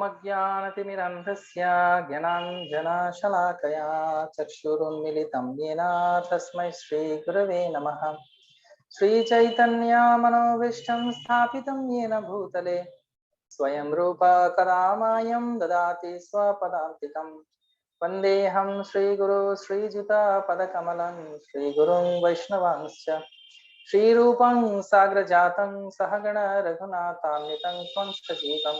ओमज्ञानतिमिरन्धस्य ज्ञानाञ्जनशलाकया चक्षुरुन्मिलितं येन तस्मै श्रीगुरवे नमः। श्रीचैतन्यमनोभीष्टं स्थापितं येन भूतले स्वयं रूप कदा मायं ददाति स्वपदान्तिकं। वन्देऽहं श्रीगुरो श्रीयुतपदकमलं श्रीगुरुं वैष्णवांश्च श्रीरूपं साग्रजातं सहगण रघुनाथान्वितं त्वं सजीवं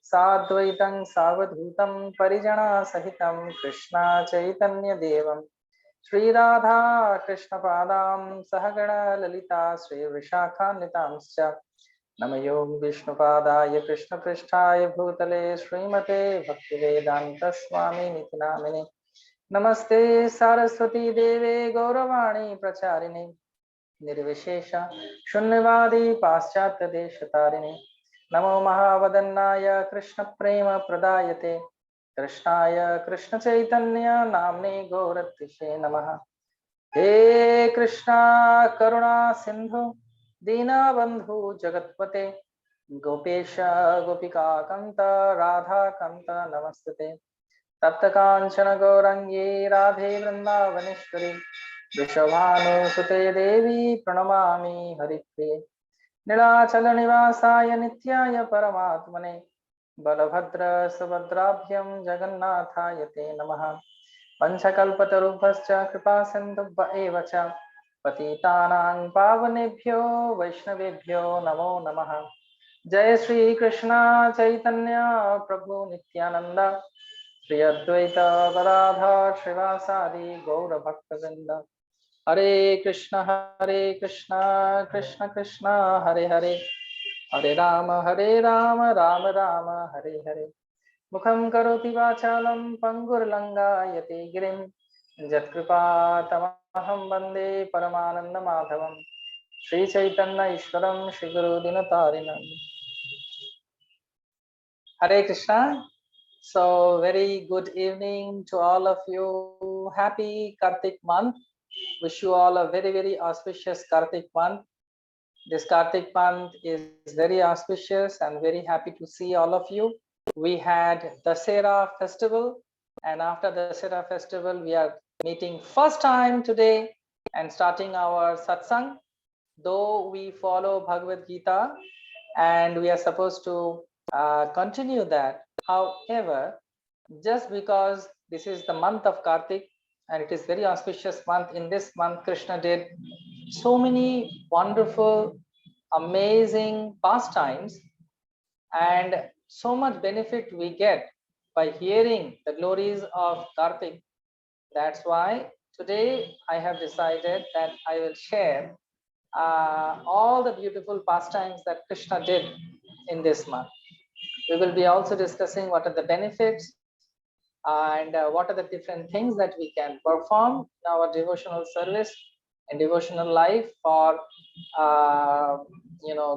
साद्वैतं सावधूतं परिजनसहितं कृष्ण चैतन्यदेवं श्रीराधा कृष्णपादां सहगण ललिता श्रीविशाखान्वितांश्च नमयो विष्णुपादाय कृष्णपृष्ठाय भूतले श्रीमते भक्तिवेदान्तस्वामिनिति नामिने। नमस्ते सरस्वती देवे गौरवाणी प्रचारिणे निर्विशेष शून्यवादी पाश्चात्य देशतारिणे। नमो महावदन्नाय कृष्ण प्रेम प्रदायते कृष्णाय कृष्ण चैतन्य नाम्ने गौरत्रिषे नमः। हे कृष्णा करुणा सिंधु दीनबंधु जगत्पते गोपेश गोपिका कांत राधा कांत नमस्ते। तप्त कांचन गौरंगी राधे वृंदावनेश्वरी वृषभानुसुते देवी प्रणमामि हरिप्रिये। नीलाचल निवासाय नित्याय परमात्मने बलभद्र सुभद्राभ्यं जगन्नाथाय ते नमः। पंचकल्पतरुभ्यश्च कृपा सिन्धुभ्य एव च पतितानां पावनेभ्यो वैष्णवेभ्यो नमो नमः। जय श्री कृष्ण चैतन्य प्रभु नित्यानंद श्री अद्वैत गदाधर श्रीवासादि गौर भक्तवृंद। हरे कृष्ण कृष्ण कृष्ण हरे हरे हरे राम राम राम हरे हरे। मुखं करोति वाचालं पंगुर्लंघयते गिरिं यत्कृपातमहं वन्दे परमानन्दमाधवं श्रीचैतन्य ईश्वरं श्रीगुरुदिनतारिणं। Hare Krishna. So very good evening to all of you. Happy Kartik month. Wish you all a very auspicious Kartik month. This Kartik month is very auspicious and very happy to see all of you. We had Dasera festival, and after the Dasera festival we are meeting first time today and starting our satsang. Though we follow Bhagavad Gita and we are supposed to continue that, however, just because this is the month of Kartik and it is very auspicious month, in this month Krishna did so many wonderful, amazing pastimes, and so much benefit we get by hearing the glories of Kartik. That's why today I have decided that I will share all the beautiful pastimes that Krishna did in this month. We will be also discussing what are the benefits and what are the different things that we can perform in our devotional service and devotional life for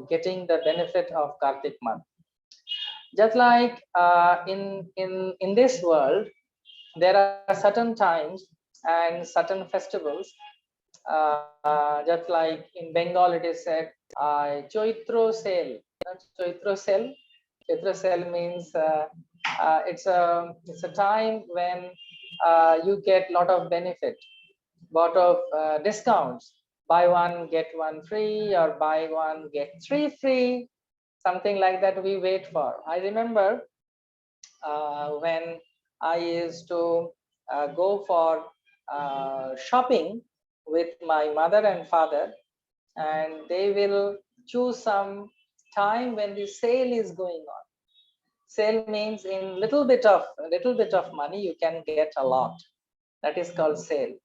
getting the benefit of Kartik month. Just like in this world, there are certain times and certain festivals. Just like in Bengal, it is said Choitro sale. Choitro sale. Choitro sale means it's a time when you get lot of benefit, lot of discounts. Buy one get one free, or buy one get three free, something like that we wait for. I remember when I used to go for shopping with my mother and father, and they will choose some time when the sale is going on. Sale means in little bit of money you can get a lot. That is called sale.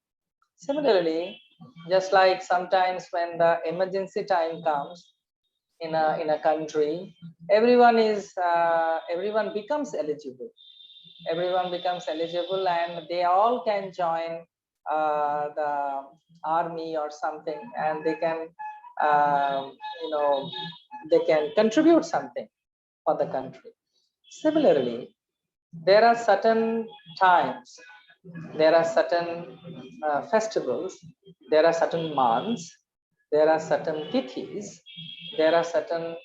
Similarly, just like sometimes when the emergency time comes in a country, everyone becomes eligible. Everyone becomes eligible, and they all can join the army or something, and they can uh, you know they can contribute something for the country. Similarly, there are certain times, there are certain festivals, there are certain months, there are certain tithis, there are certain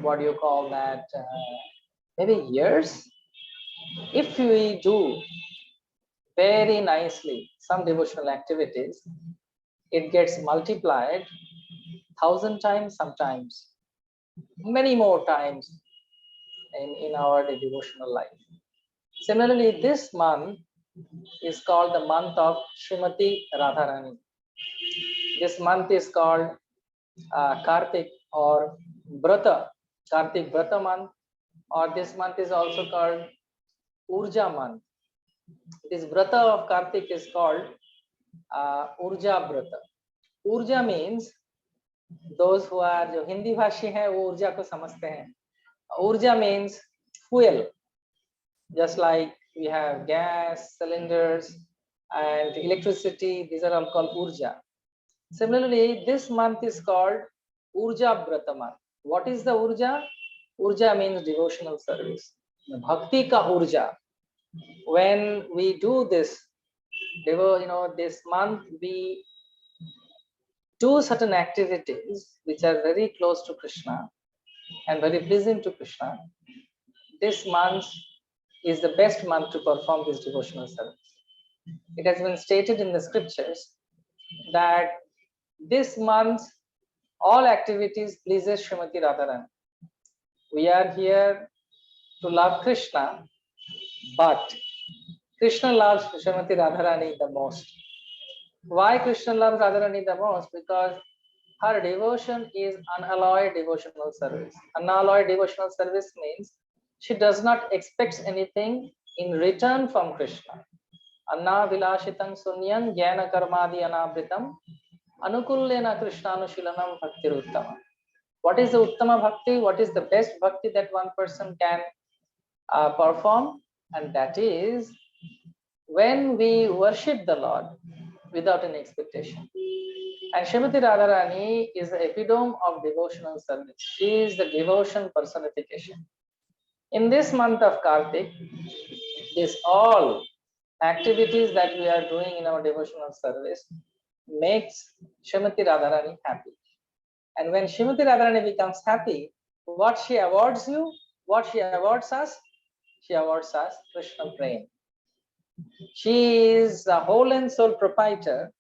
what do you call that, maybe years. If we do very nicely some devotional activities, it gets multiplied 1,000 times, sometimes many more times in our devotional life. Similarly, this month is called the month of Srimati Radharani. This month is called Kartik or Brata, Kartik Brata month, or this month is also called Urja month. This Brata of Kartik is called Urja Brata. Urja means those who are जो हिंदी भाषी हैं वो ऊर्जा को समझते हैं. Urja means fuel, just like we have gas, cylinders, and electricity. These are all called Urja. Similarly, this month is called Urja Brata month. What is the Urja? Urja means devotional service. Bhakti ka Urja. When we do this, this month we do certain activities which are very close to Krishna and very pleasing to Krishna. This month is the best month to perform this devotional service. It has been stated in the scriptures that this month all activities pleases Srimati Radharani. We are here to love Krishna, but Krishna loves Srimati Radharani the most. Why Krishna loves Radharani the most? Because her devotion is unalloyed devotional service. Unalloyed devotional service means she does not expect anything in return from Krishna. Anna vilashitam sunyam jnana karmadi anavritam anukullena krishnanushilanam bhaktiruttama. What is the uttama bhakti? What is the best bhakti that one person can perform? And that is when we worship the Lord without any expectation. And Srimati Radharani is the epitome of devotional service. She is the devotion personification. In this month of Kartik, this all activities that we are doing in our devotional service makes Srimati Radharani happy. And when Srimati Radharani becomes happy, what she awards you, what she awards us, she awards us Krishna Prem. She is the whole and sole proprietor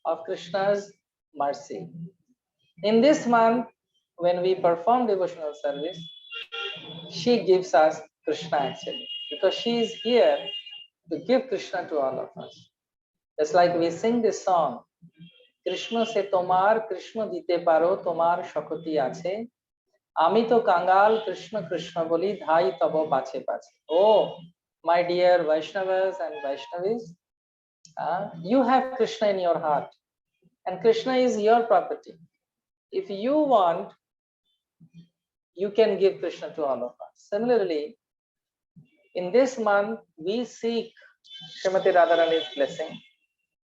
of Krishna's mercy. In this month, when we perform devotional service, she gives us Krishna actually, because she is here to give Krishna to all of us. Just like we sing this song, Krishna se tomar Krishna dite paro tomar shakoti ache, ami to kangal Krishna Krishna boli dhai tabo pache pache. Oh, my dear Vaishnavas and Vaishnavis, you have Krishna in your heart, and Krishna is your property. If you want, you can give Krishna to all of us. Similarly, in this month, we seek Srimati Radharani's blessing.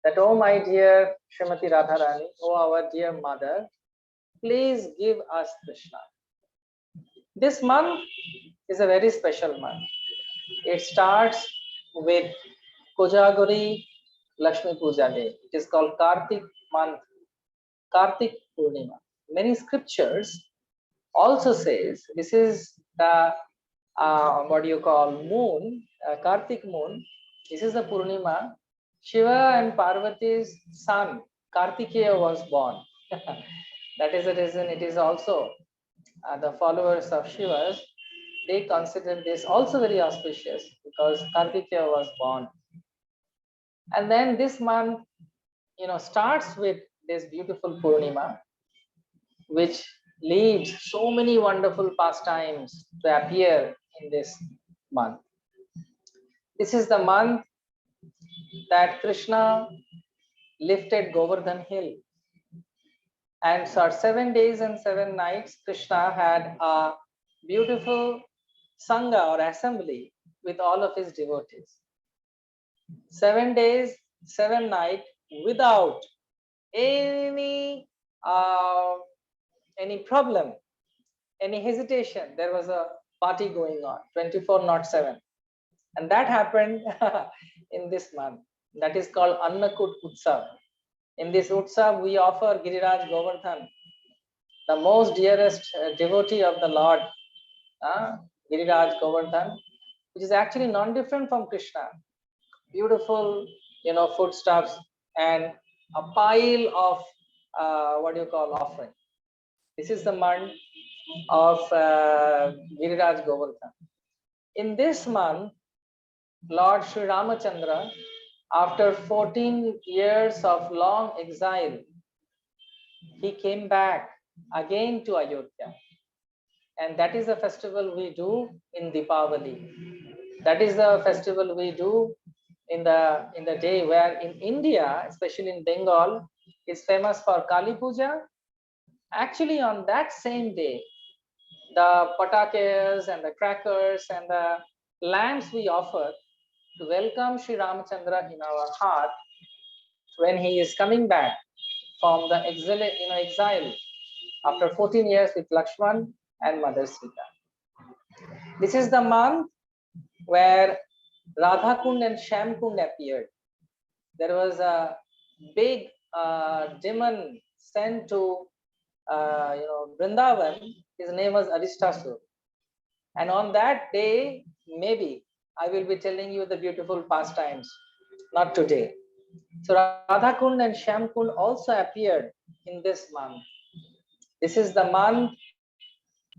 That, oh my dear Srimati Radharani, oh our dear mother, please give us Krishna. This month is a very special month. It starts with Kojagori Lakshmi Puja Day. It is called Kartik month, Kartik Purnima. Many scriptures also says this is the what do you call moon, Kartik moon. This is the Purnima. Shiva and Parvati's son Kartikeya was born. That is the reason it is also the followers of Shiva's, they consider this also very auspicious because Kartikeya was born. And then this month, starts with this beautiful Purnima, which leads so many wonderful pastimes to appear in this month. This is the month that Krishna lifted Govardhan hill. And for 7 days and 7 nights, Krishna had a beautiful Sangha or assembly with all of his devotees. 7 days, 7 nights without any problem, any hesitation. There was a party going on 24/7. And that happened in this month. That is called Annakut Utsav. In this Utsav, we offer Giriraj Govardhan, the most dearest devotee of the Lord. Giriraj Govardhan, which is actually non-different from Krishna. Beautiful, foodstuffs and a pile of what do you call offering. This is the month of Giriraj Govardhan. In this month, Lord Sri Ramachandra, after 14 years of long exile, he came back again to Ayodhya. And that is the festival we do in Deepavali. That is the festival we do in the day where in India, especially in Bengal, is famous for Kali Puja. Actually, on that same day, the patakes and the crackers and the lamps we offer to welcome Sri Ramachandra in our heart when he is coming back from the exile after 14 years with Lakshman and Mother Sita. This is the month where Radha Kund and Shyam Kund appeared. There was a big demon sent to Vrindavan. His name was Aristasur. And on that day, maybe I will be telling you the beautiful pastimes, not today. So Radha Kund and Shyam Kund also appeared in this month. This is the month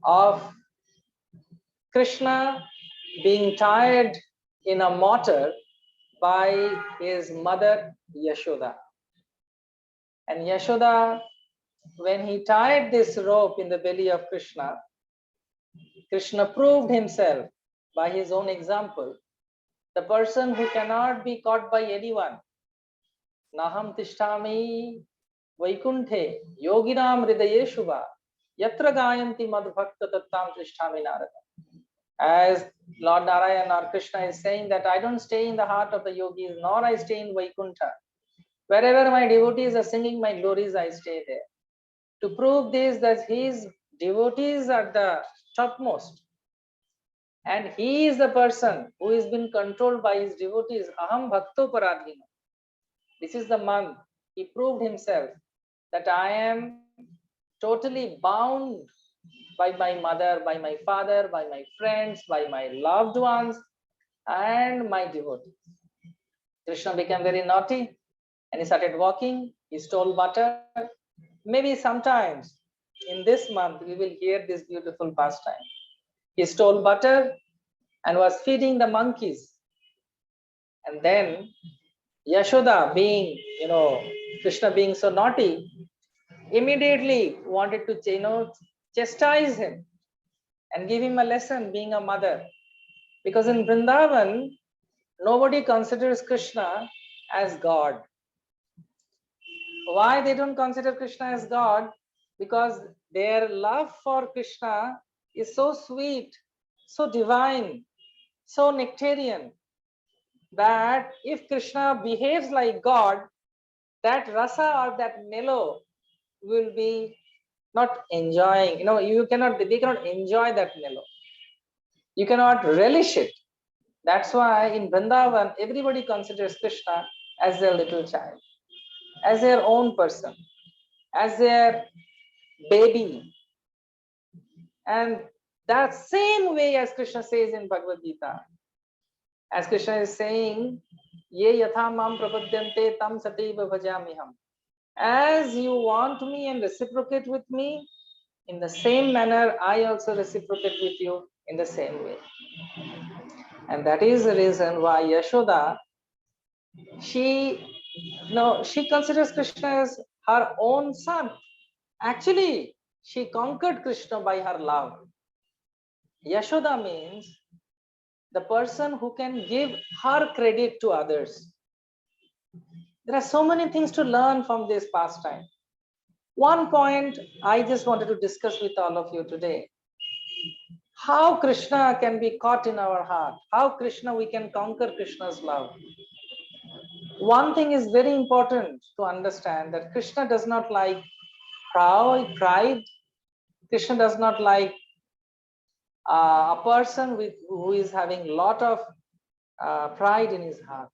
of Krishna being tied in a mortar by his mother Yashoda. And Yashoda, when he tied this rope in the belly of Krishna, Krishna proved himself by his own example, the person who cannot be caught by anyone. Naham tishtami vaikunthe yoginam hridaye shubha yatra gayanti madhbhakta tattam tishtami narada. As Lord Narayana or Krishna is saying that I don't stay in the heart of the yogis, nor I stay in Vaikuntha. Wherever my devotees are singing my glories, I stay there. To prove this, that his devotees are the topmost. And he is the person who is being controlled by his devotees. Aham bhakto paradhina. This is the month he proved himself that I am totally bound by my mother, by my father, by my friends, by my loved ones, and my devotees. Krishna became very naughty and he started walking. He stole butter. Maybe sometimes in this month we will hear this beautiful pastime. He stole butter and was feeding the monkeys. And then Yashoda, being, Krishna being so naughty, immediately wanted to, chastise him and give him a lesson being a mother. Because in Vrindavan, nobody considers Krishna as God. Why they don't consider Krishna as God? Because their love for Krishna is so sweet, so divine, so nectarian, that if Krishna behaves like God, that rasa or that mellow will be not enjoying. They cannot enjoy that mellow. You cannot relish it. That's why in Vrindavan, everybody considers Krishna as their little child, as their own person, as their baby. And that same way as Krishna says in Bhagavad Gita, as Krishna is saying, Ye yatha mam prapadyante tam sateva bhajamiham. As you want me and reciprocate with me, in the same manner, I also reciprocate with you in the same way. And that is the reason why Yashoda, she considers Krishna as her own son. Actually, she conquered Krishna by her love. Yashoda means the person who can give her credit to others. There are so many things to learn from this pastime. One point I just wanted to discuss with all of you today. How Krishna can be caught in our heart. How Krishna, we can conquer Krishna's love. One thing is very important to understand, that Krishna does not like pride. Krishna does not like a person who is having a lot of pride in his heart.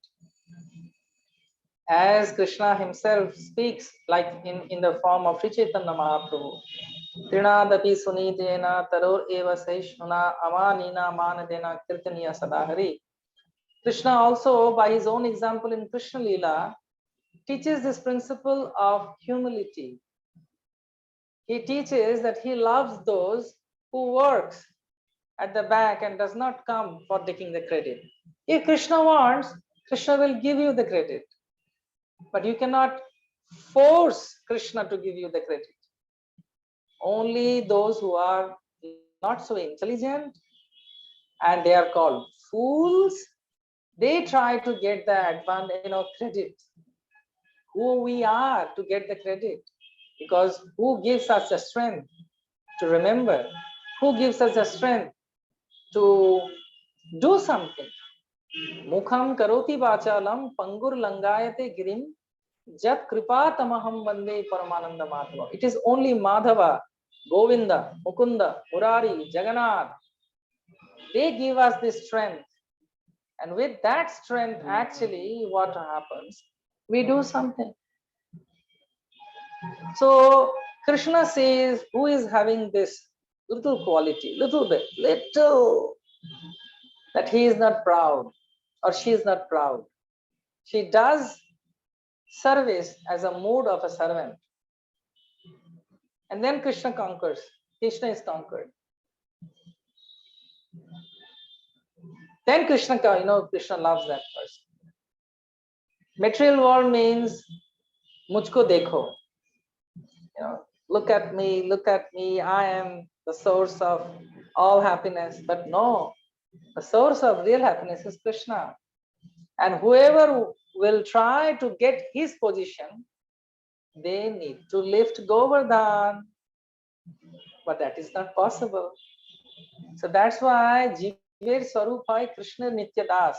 As Krishna himself speaks, like in the form of Sri Chaitanya Mahaprabhu, Trinadapi sunitena taror eva saishuna amanina manadena kirtaniya sadahari. Krishna also, by his own example in Krishna Leela, teaches this principle of humility. He teaches that he loves those who works at the back and does not come for taking the credit. If Krishna wants, Krishna will give you the credit. But you cannot force Krishna to give you the credit. Only those who are not so intelligent and they are called fools, they try to get the advantage, credit. Who we are to get the credit, because who gives us the strength to remember? Who gives us the strength to do something? Mukham karoti vachalam pangur langayate girim jat kripa tamaham vande paramananda madhava. It is only Madhava, Govinda, Mukunda, Murari, Jagannath. They give us this strength. And with that strength, actually, what happens? We do something. So Krishna says, who is having this little quality, little bit, little, that he is not proud or she is not proud. She does service as a mood of a servant. And then Krishna conquers. Krishna is conquered. Then Krishna loves that person. Material world means mujhko dekho. Look at me, I am the source of all happiness. But no, the source of real happiness is Krishna. And whoever will try to get his position, they need to lift Govardhan. But that is not possible. So that's why Jiver Swarup hai Krishna Nitya Das.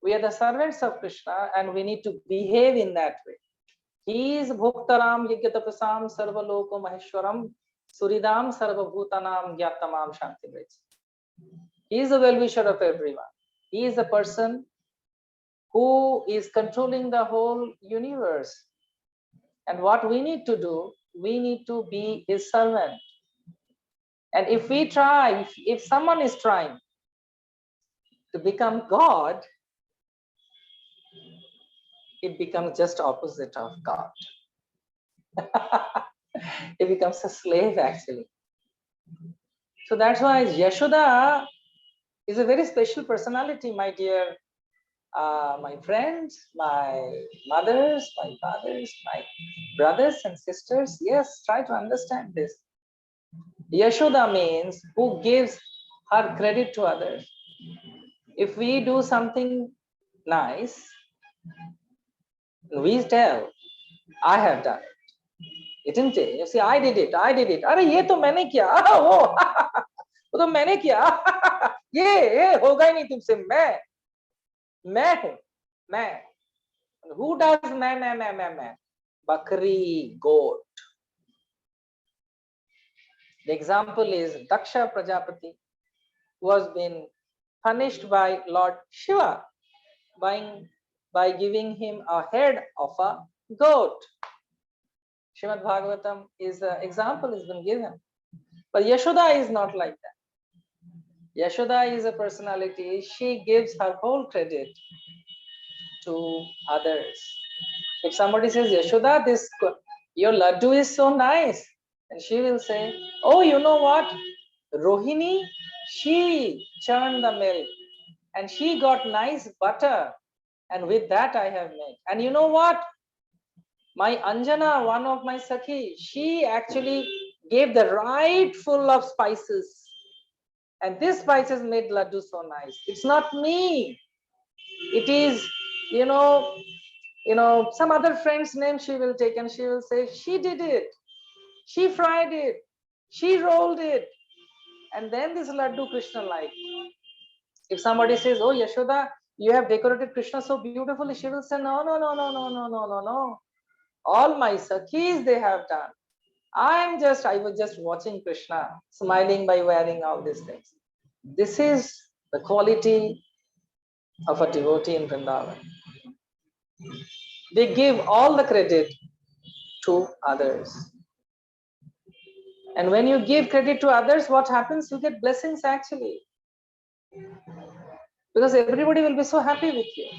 We are the servants of Krishna and we need to behave in that way. He is Bhoktaram Yajnatapasam Sarvaloko Maheshwaram Suridam Sarvabhutanam Gyattamam Shanti Braj. He is the well-wisher of everyone. He is the person who is controlling the whole universe. And what we need to do, we need to be his servant. And if we try, if someone is trying to become God, it becomes just opposite of God. It becomes a slave actually. So that's why Yashoda is a very special personality, my dear, my friends, my mothers, my fathers, my brothers and sisters. Yes, try to understand this. Yashoda means who gives her credit to others. If we do something nice, we tell, I have done it. Isn't it? You see, I did it. अरे ये तो मैंने किया, वो तो मैंने किया, ये होगा ही नहीं तुमसे, मैं हूँ, मैं. Who does मैं? Bakri, goat. The example is Daksha Prajapati, who has been punished by Lord Shiva by giving him a head of a goat. Srimad Bhagavatam is an example has been given. But Yashoda is not like that. Yashoda is a personality. She gives her whole credit to others. If somebody says, Yashoda, your laddu is so nice, and she will say, oh, you know what? Rohini, she churned the milk and she got nice butter, and with that I have made. And you know what? My Anjana, one of my Sakhi, she actually gave the right full of spices. And this spices made laddu so nice. It's not me. It is, some other friend's name she will take and she will say, she did it. She fried it. She rolled it. And then this laddu Krishna liked. If somebody says, oh, Yashoda, you have decorated Krishna so beautifully, she will say, no. All my Sakhis they have done. I was just watching Krishna, smiling by wearing all these things. This is the quality of a devotee in Vrindavan. They give all the credit to others. And when you give credit to others, what happens? You get blessings actually. Because everybody will be so happy with you.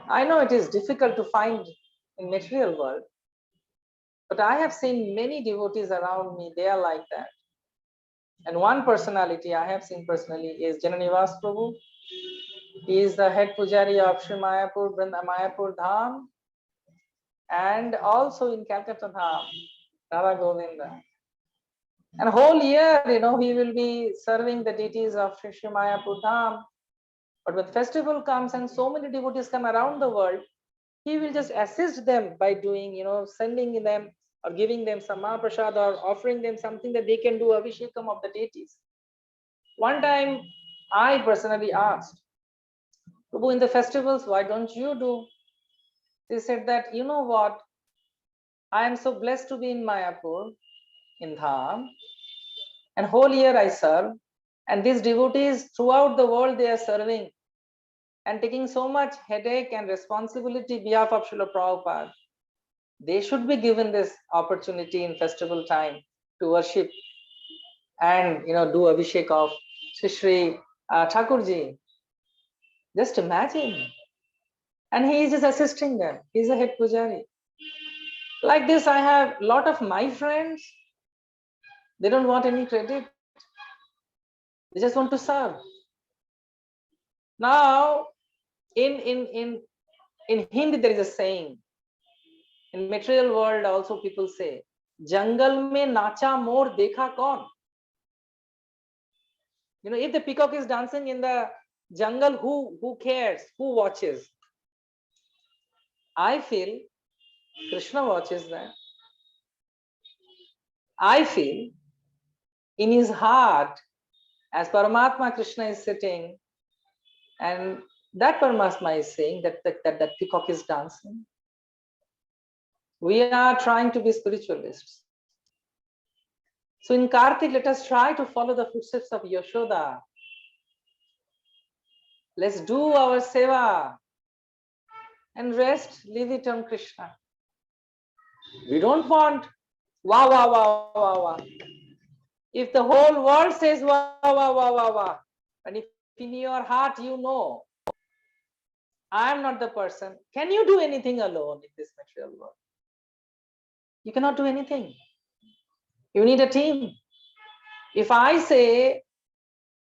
I know it is difficult to find in material world, but I have seen many devotees around me, they are like that. And one personality I have seen personally is Jananivas Prabhu. He is the head pujari of Sri Mayapur Dham, and also in Calcutta Dham, Radha Govinda. And whole year, he will be serving the deities of Sri Mayapur Dham. But when festival comes and so many devotees come around the world, he will just assist them by doing, sending them or giving them some Mahaprasad or offering them something that they can do Abhishekam of the deities. One time, I personally asked, Prabhu, in the festivals, why don't you do? They said that, you know what, I am so blessed to be in Mayapur, in Dham, and whole year I serve, and these devotees throughout the world, they are serving and taking so much headache and responsibility behalf of Srila Prabhupada. They should be given this opportunity in festival time to worship and do Abhishek of Shri Thakurji. Just imagine. And he is just assisting them. He's a head pujari. Like this, I have a lot of my friends. They don't want any credit. They just want to serve. Now, in Hindi, there is a saying. In material world, also people say, "Jungle mein nacha mor dekha kaun." If the peacock is dancing in the jungle, who cares? Who watches? I feel Krishna watches that. I feel in his heart, as Paramatma Krishna is sitting, and that Paramatma is saying that peacock is dancing. We are trying to be spiritualists. So in Kartik, let us try to follow the footsteps of Yashoda. Let's do our seva and rest, leave it on Krishna. We don't want wah, wah, wah, wah, wah. If the whole world says wah, wah, wah, wah, wah, and if in your heart you know, I am not the person, can you do anything alone in this material world? You cannot do anything. You need a team. If I say,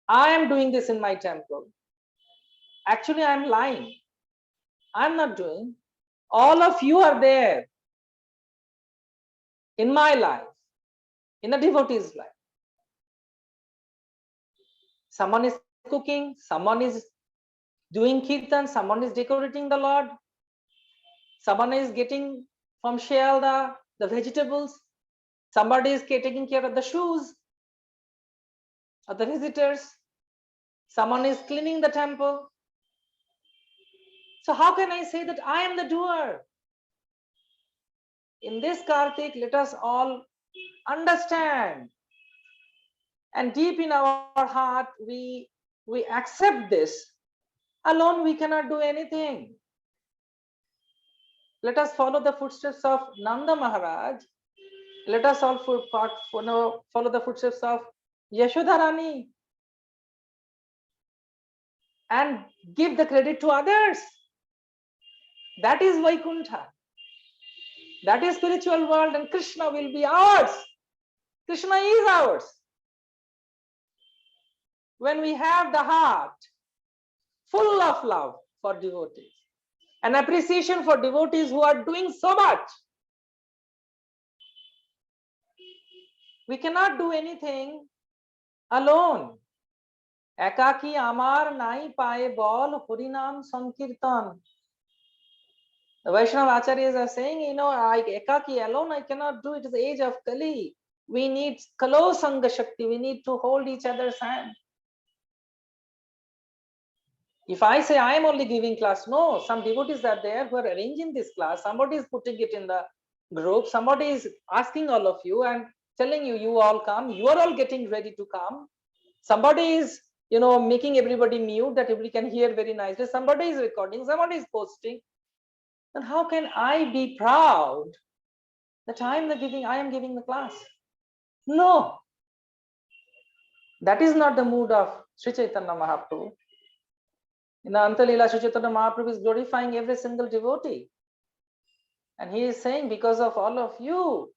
I am doing this in my temple, actually I am lying. I'm not doing. All of you are there in my life, in the devotee's life. Someone is cooking, someone is doing kirtan, someone is decorating the Lord, someone is getting from Shialda the vegetables, somebody is taking care of the shoes of the visitors, someone is cleaning the temple. So how can I say that I am the doer? In this Kartik, let us all understand, and deep in our heart we accept this. Alone we cannot do anything. Let us follow the footsteps of Nanda Maharaj. Let us all follow the footsteps of Yashoda Rani and give the credit to others. That is Vaikuntha. That is spiritual world, and Krishna will be ours. Krishna is ours. When we have the heart full of love for devotees, an appreciation for devotees who are doing so much, we cannot do anything alone. Ekaki amar nai paye bol Harinam Sankirtan. The Vaishnava Acharyas are saying, Ekaki alone I cannot do. It is the age of Kali. We need Kalo Sangha Shakti. We need to hold each other's hand. If I say I am only giving class, no, some devotees are there who are arranging this class. Somebody is putting it in the group. Somebody is asking all of you and telling you, you all come. You are all getting ready to come. Somebody is, making everybody mute that everybody can hear very nicely. Somebody is recording. Somebody is posting. Then how can I be proud that I am giving the class. No, that is not the mood of Sri Chaitanya Mahaprabhu. In the Antalila, Sri Chaitanya Mahaprabhu is glorifying every single devotee. And he is saying, because of all of you,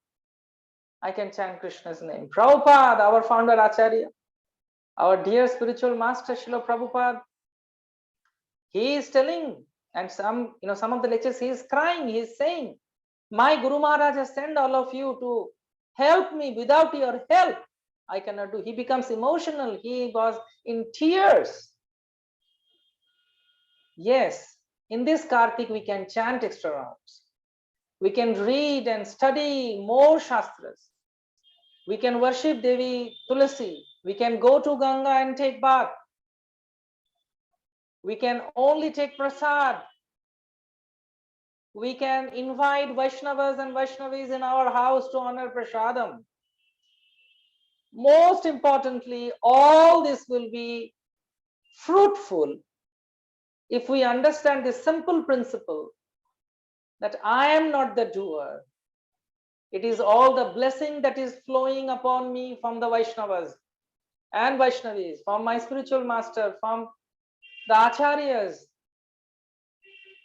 I can chant Krishna's name. Prabhupada, our founder Acharya, our dear spiritual master Srila Prabhupada, he is telling, and some of the lectures he is crying, he is saying, my Guru Maharaj has sent all of you to help me. Without your help, I cannot do. He becomes emotional. He was in tears. Yes, in this Kartik we can chant extra rounds. We can read and study more Shastras. We can worship Devi Tulasi. We can go to Ganga and take bath. We can only take prasad. We can invite Vaishnavas and Vaishnavis in our house to honor prasadam. Most importantly, all this will be fruitful if we understand this simple principle that I am not the doer. It is all the blessing that is flowing upon me from the Vaishnavas and Vaishnavis, from my spiritual master, from the Acharyas,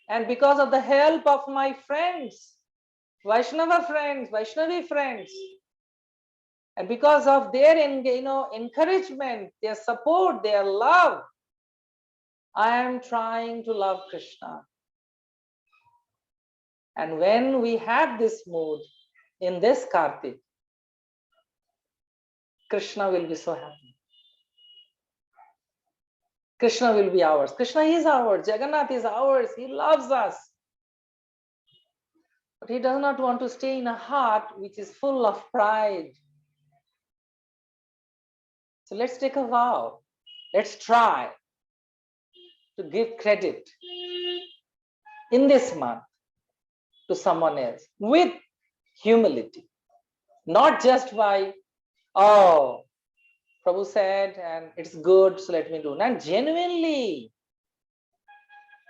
and because of the help of my friends, Vaishnava friends, Vaishnavi friends, and because of their encouragement, their support, their love, I am trying to love Krishna. And when we have this mood in this Kartik, Krishna will be so happy. Krishna will be ours. Krishna is ours. Jagannath is ours. He loves us. But he does not want to stay in a heart which is full of pride. So let's take a vow. Let's try to give credit in this month to someone else with humility. Not just by, oh, Prabhu said and it's good, so let me do. And genuinely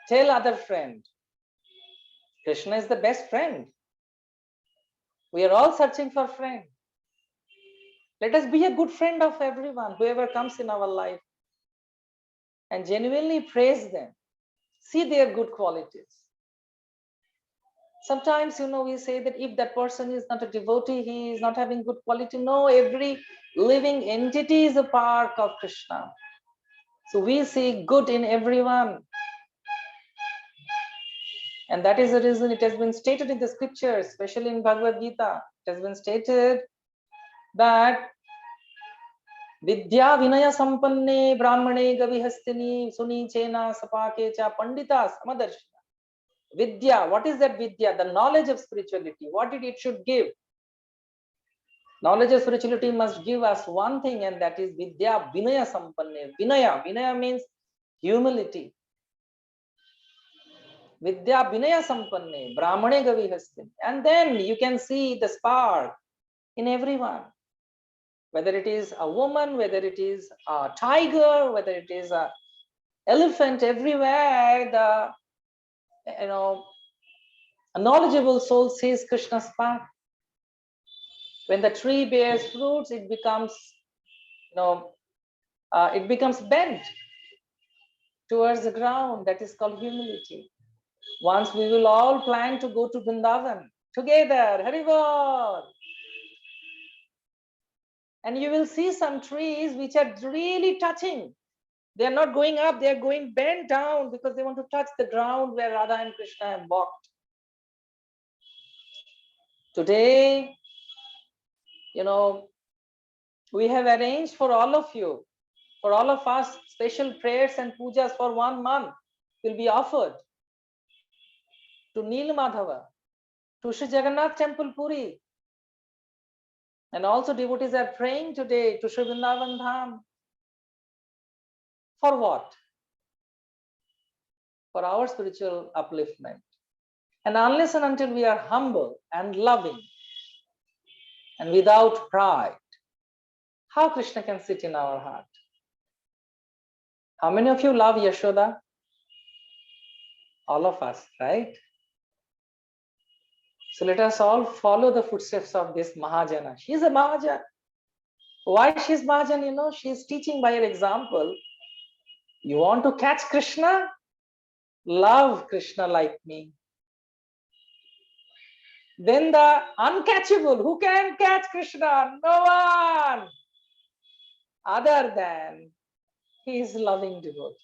tell other friend, Krishna is the best friend. We are all searching for friend. Let us be a good friend of everyone, whoever comes in our life, and genuinely praise them. See their good qualities. Sometimes, we say that if that person is not a devotee, he is not having good quality. No, every living entity is a part of Krishna. So we see good in everyone. And that is the reason it has been stated in the scriptures, especially in Bhagavad Gita. It has been stated that Vidya Vinaya Sampanne Brahmane Gavihastini Suni Chena Sapake Cha Pandita Samadarshina. Vidya, what is that Vidya? The knowledge of spirituality. What it should give? Knowledge of spirituality must give us one thing, and that is Vidya Vinaya Sampanne. Vinaya means humility. Vidya Vinaya Sampanne, Brahmane Gavihastini. And then you can see the spark in everyone. Whether it is a woman, whether it is a tiger, whether it is an elephant, everywhere a knowledgeable soul sees Krishna's spark. When the tree bears fruits, it becomes bent towards the ground. That is called humility. Once we will all plan to go to Vrindavan together, Haribol. And you will see some trees which are really touching. They are not going up, they are going bent down because they want to touch the ground where Radha and Krishna have walked. Today, we have arranged for all of you, for all of us, special prayers and pujas for 1 month will be offered to Nilmadhava, to Sri Jagannath Temple Puri. And also devotees are praying today to Sri Vrindavan Dham. For what? For our spiritual upliftment. And unless and until we are humble and loving and without pride, how Krishna can sit in our heart? How many of you love Yashoda? All of us, right? So let us all follow the footsteps of this Mahajana. She's a Mahajana. Why she's Mahajan? You know, she's teaching by her example. You want to catch Krishna? Love Krishna like me. Then the uncatchable, who can catch Krishna? No one other than his loving devotees.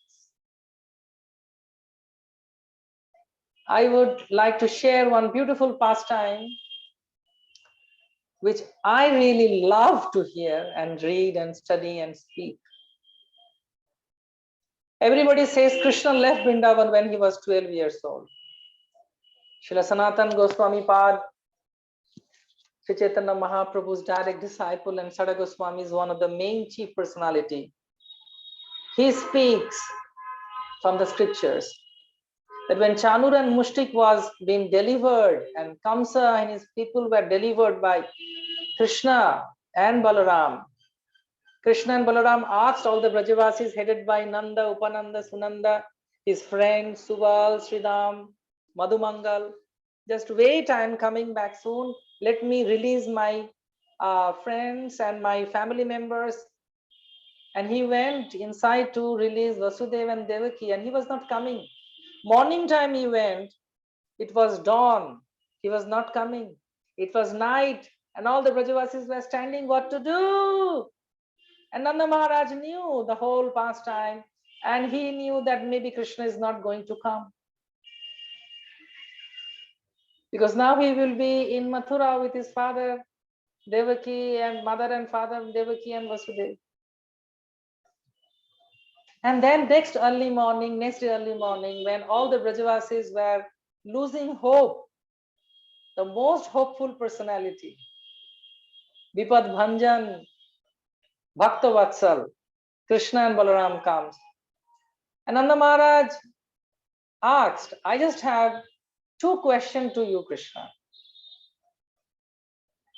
I would like to share one beautiful pastime which I really love to hear and read and study and speak. Everybody says Krishna left Vrindavan when he was 12 years old. Srila Sanatan Goswami Pad, Sri Chaitanya Mahaprabhu's direct disciple, and Sada Goswami is one of the main chief personality. He speaks from the scriptures that when Chanur and Mushtik was being delivered and Kamsa and his people were delivered by Krishna and Balaram, Krishna and Balaram asked all the Brajavasis headed by Nanda, Upananda, Sunanda, his friends Subal, Sridham, Madhumangal, just wait, I am coming back soon. Let me release my friends and my family members. And he went inside to release Vasudeva and Devaki, and he was not coming. Morning time he went, it was dawn, he was not coming. It was night, and all the Brajavasis were standing, what to do? And Nanda Maharaj knew the whole pastime, and he knew that maybe Krishna is not going to come. Because now he will be in Mathura with his father, Devaki, and mother and father, Devaki and Vasudeva. And then next day early morning, when all the Brajavasis were losing hope, the most hopeful personality, Vipad Bhanjan, Bhakta Vatsal, Krishna and Balaram comes. And Nanda Maharaj asked, I just have two questions to you, Krishna.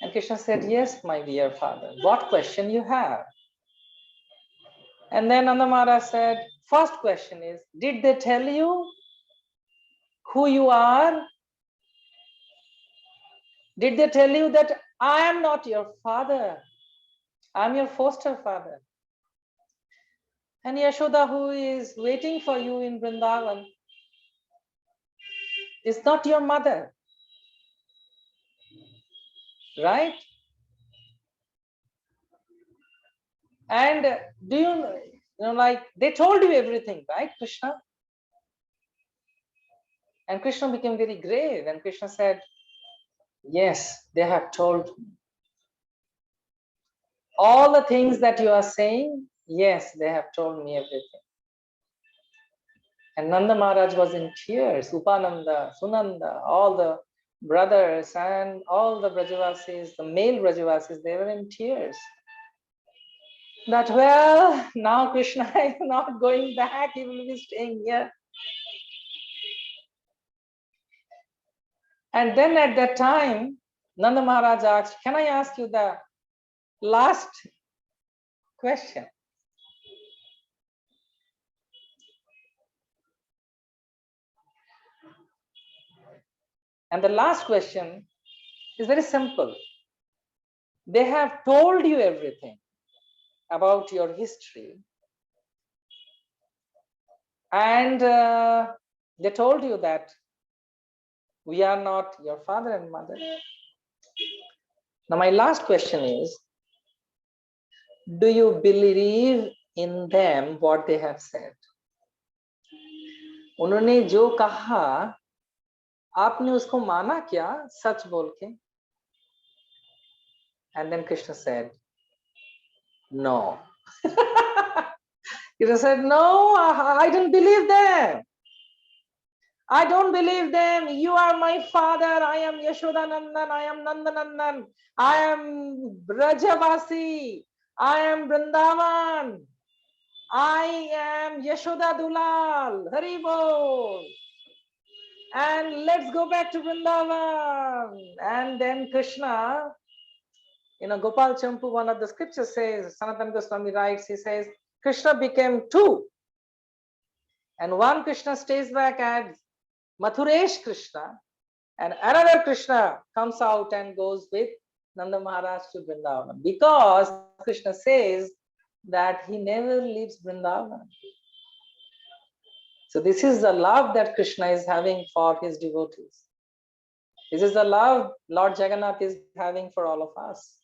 And Krishna said, yes, my dear father, what question you have? And then Nanda Maharaj said, first question is, did they tell you who you are? Did they tell you that I am not your father? I am your foster father. And Yashoda, who is waiting for you in Vrindavan, is not your mother. Right? And do you know, like they told you everything, right, Krishna? And Krishna became very grave, and Krishna said, yes, they have told me. All the things that you are saying, yes, they have told me everything. And Nanda Maharaj was in tears, Upananda, Sunanda, all the brothers and all the Brajavasis, the male Brajavasis, they were in tears. That, well, now Krishna is not going back, he will be staying here. And then at that time, Nanda Maharaj asked, can I ask you the last question? And the last question is very simple. They have told you everything about your history. And they told you that we are not your father and mother. Now, my last question is, do you believe in them what they have said? उन्होंने जो कहा, आपने उसको माना क्या सच बोल के? And then Krishna said, no. Krishna said, no, I don't believe them. I don't believe them. You are my father. I am Yashodanandan. I am Nandanandan. I am Brajavasi. I am Vrindavan. I am Yashoda Dulal. Hari Bol. And let's go back to Vrindavan. And then Krishna, Gopal Champu, one of the scriptures says, Sanatana Goswami writes, he says, Krishna became two. And one Krishna stays back as Mathuresh Krishna, and another Krishna comes out and goes with Nanda Maharaj to Vrindavan, because Krishna says that he never leaves Vrindavan. So this is the love that Krishna is having for his devotees. This is the love Lord Jagannath is having for all of us.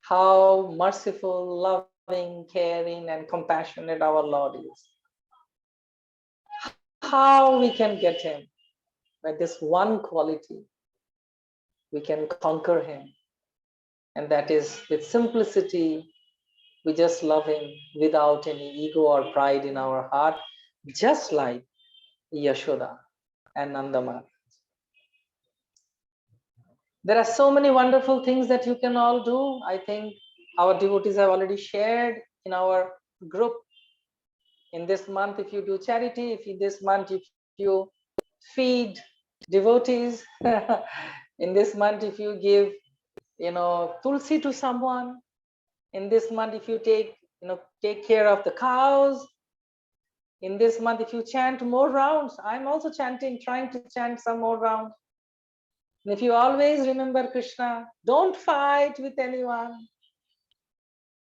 How merciful, loving, caring, and compassionate our Lord is. How we can get him? By this one quality, we can conquer him. And that is with simplicity, we just love him without any ego or pride in our heart, just like Yashoda and Nanda Maharaj. There are so many wonderful things that you can all do. I think our devotees have already shared in our group. In this month, if you do charity, if this month, if you feed devotees, in this month, if you give, tulsi to someone, in this month, if you take care of the cows, in this month, if you chant more rounds, I'm also chanting, trying to chant some more rounds. And if you always remember Krishna, don't fight with anyone.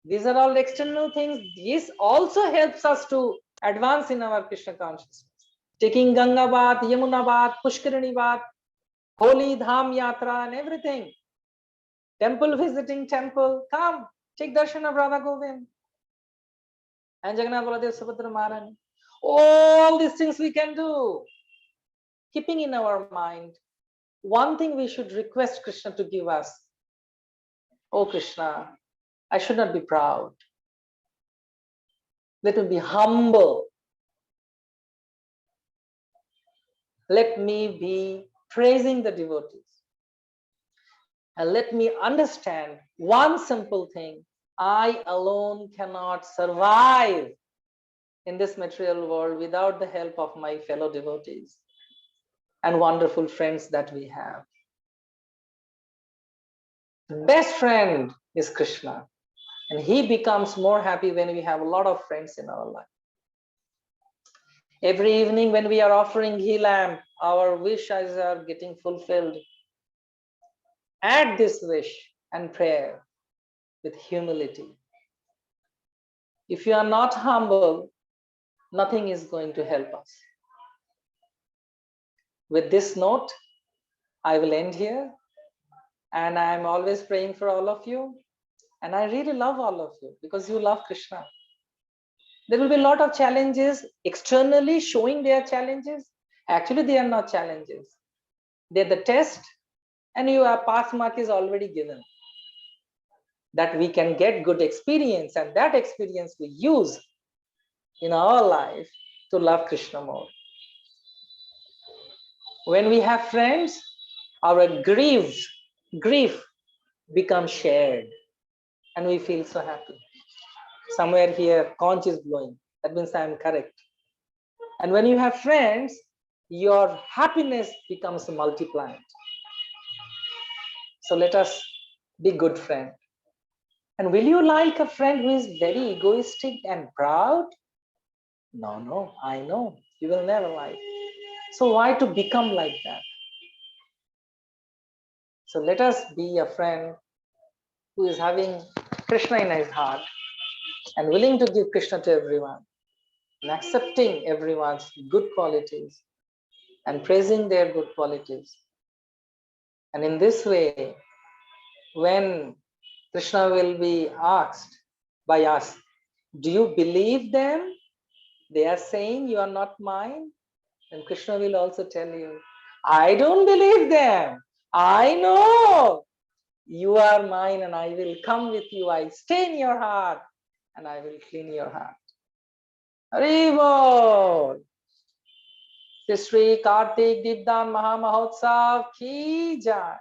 These are all external things. This also helps us to advance in our Krishna consciousness. Taking Ganga bath, Yamuna bath, Pushkarini bath, holy dham yatra and everything. Temple visiting temple, come, take darshan of Radha Govind. And Jagannath Baladev Subhadra Maharani. All these things we can do. Keeping in our mind, one thing we should request Krishna to give us. Oh Krishna, I should not be proud. Let me be humble. Let me be praising the devotees. And let me understand one simple thing. I alone cannot survive in this material world without the help of my fellow devotees and wonderful friends that we have. The best friend is Krishna, and he becomes more happy when we have a lot of friends in our life. Every evening when we are offering ghee lamp, our wishes are getting fulfilled. Add this wish and prayer with humility. If you are not humble, nothing is going to help us. With this note, I will end here. And I'm always praying for all of you. And I really love all of you because you love Krishna. There will be a lot of challenges externally showing their challenges. Actually, they are not challenges. They're the test, and your pass mark is already given. That we can get good experience, and that experience we use in our life to love Krishna more. When we have friends, our grief becomes shared, and we feel so happy. Somewhere here, conch is blowing. That means I am correct. And when you have friends, your happiness becomes multiplied. So let us be good friends. And will you like a friend who is very egoistic and proud? No, I know. You will never like. So why to become like that? So let us be a friend who is having Krishna in his heart and willing to give Krishna to everyone and accepting everyone's good qualities and praising their good qualities. And in this way, when Krishna will be asked by us, do you believe them? They are saying you are not mine. And Krishna will also tell you, I don't believe them. I know you are mine and I will come with you. I stay in your heart and I will clean your heart. Hari Bol. Shri Kartik Dipdan Mahamahotsav ki jai.